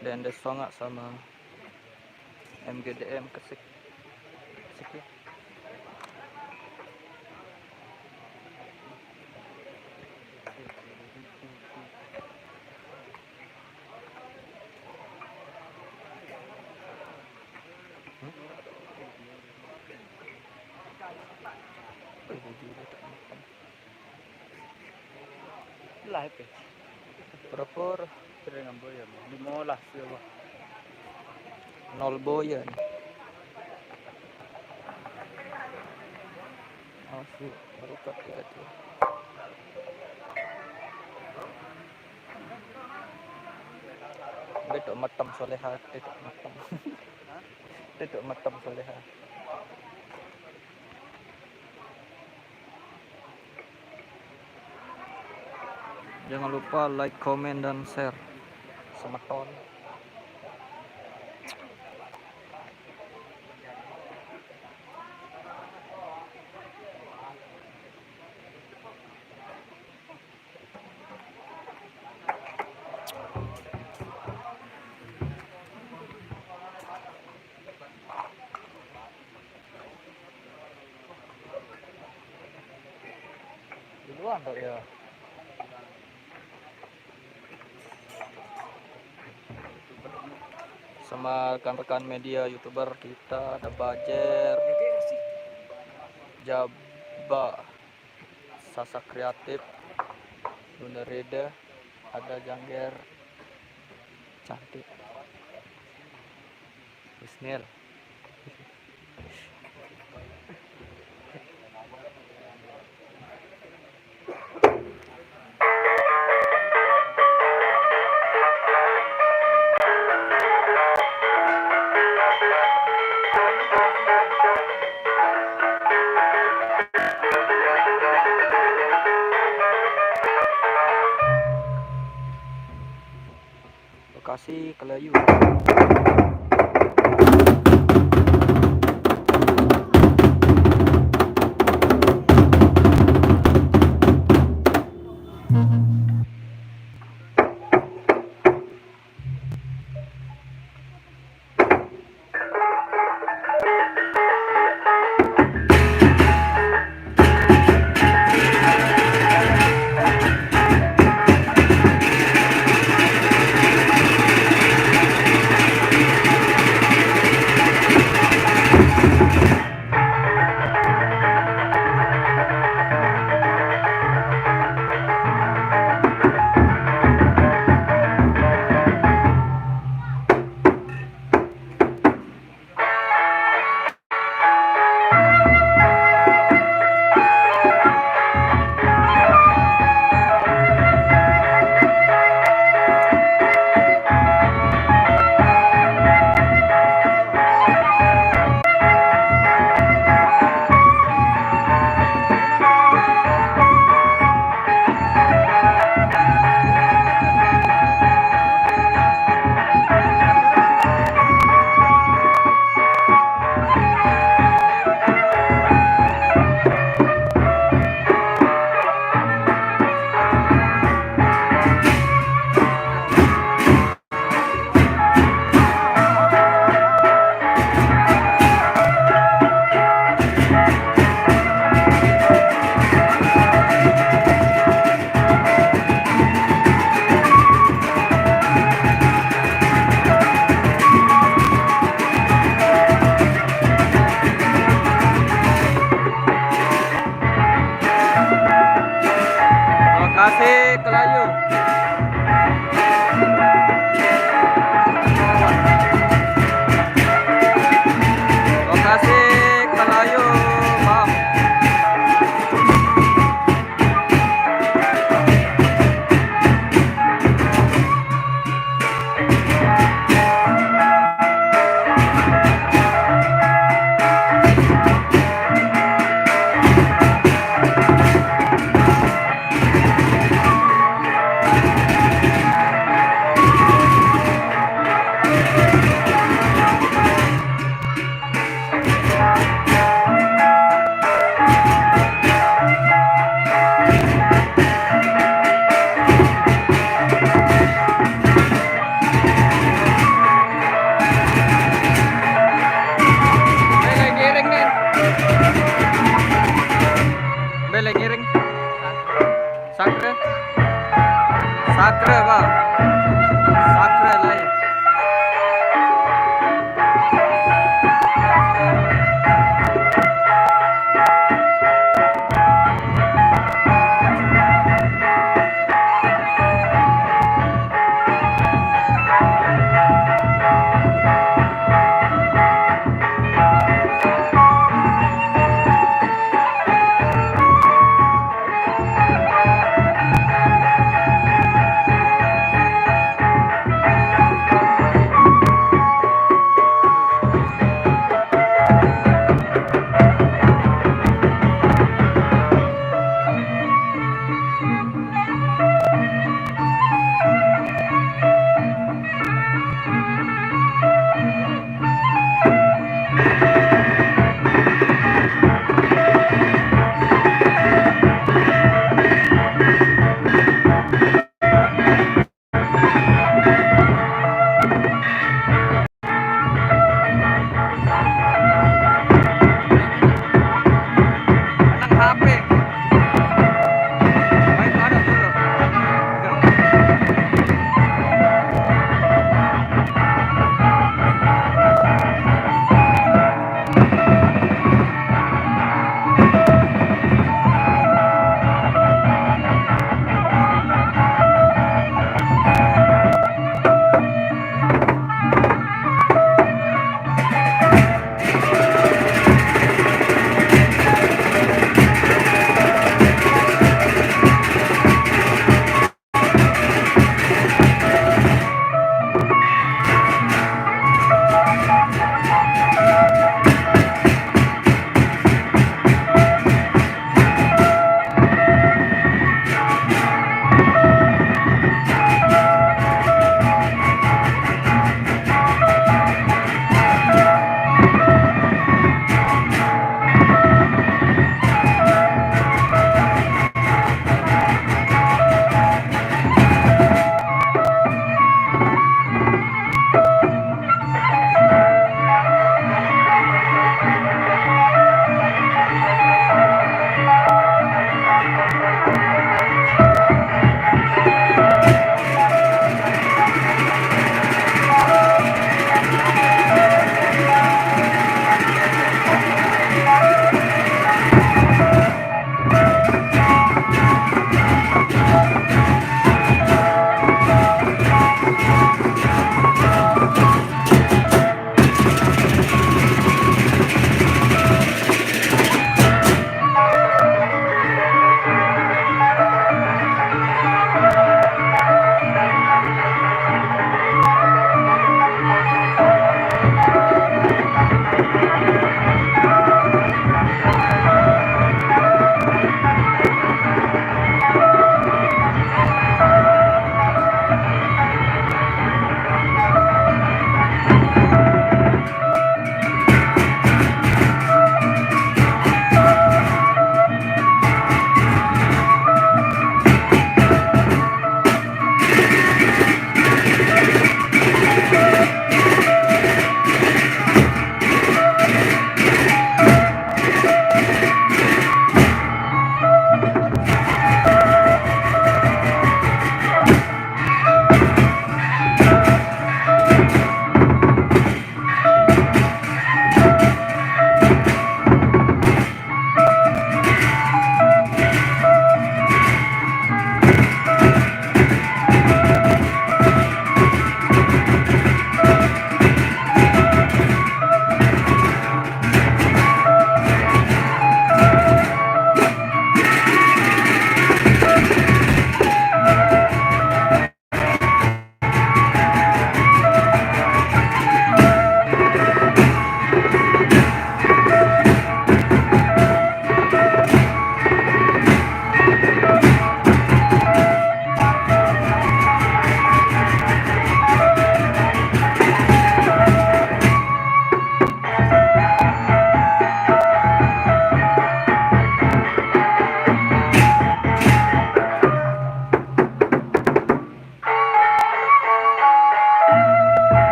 Dendes Songa sama MGDM Kesik. Kesik ya. Live ya. Pura-pura Sering ambil ya. 15 ya, Pak. 0 boyan. Masuk baru kaki aja. Betok matam soleha, betok matam. Betok matam soleha. Jangan lupa like, comment, dan share. Semeton. Duluan tuh ya. Sama rekan-rekan media YouTuber kita ada Bajer, Jaba, Sasa Kreatif, Luna Reda, ada Jangger, cantik, Isnil. Lokasi Kelayu.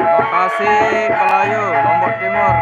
Lokasi Kelayu, Lombok Timur.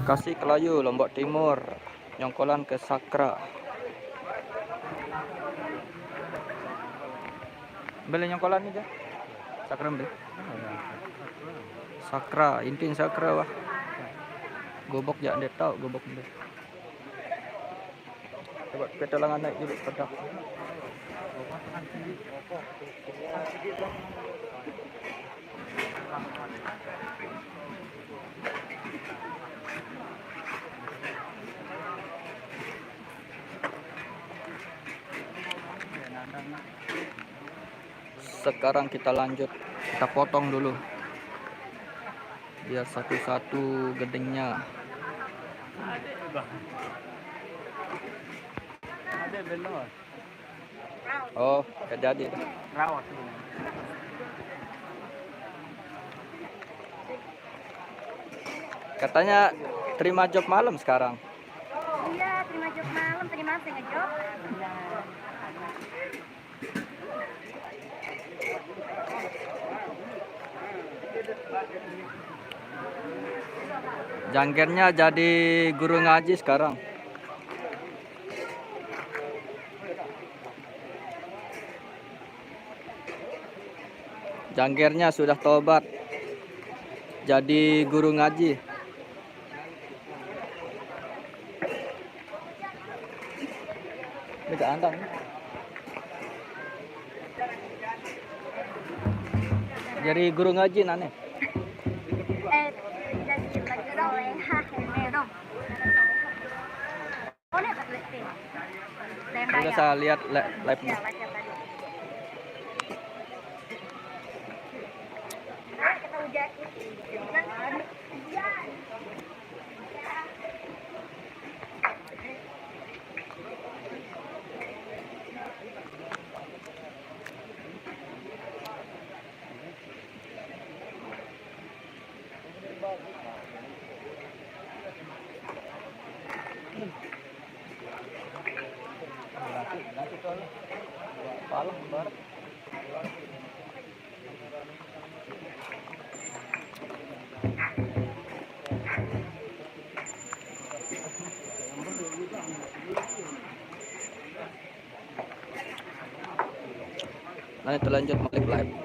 Bekasi Kelayu, Lombok Timur, nyongkolan ke Sakra. Beli nyongkolan aja. Sakra beli. Sakra, intin Sakra wah. Gobok ya anda tahu gobok beli. Coba kita langan naik dulu pedak. Sekarang kita lanjut, kita potong dulu biar satu-satu gedengnya. Ada belum? Oh, jadi Rawat. katanya terima job malam sekarang. Iya, terima job malam. Tadi malam saya ngejob. Janggernya jadi guru ngaji sekarang. Janggernya sudah tobat jadi guru ngaji. Ini gak andang. Jadi guru ngaji aneh. Jadi lagi dong, dong. Oh, nih pas lihat sih. Udah saya lihat live-nya. Ya, baca tadi. Kita ujian. Nanti lanjut balik live.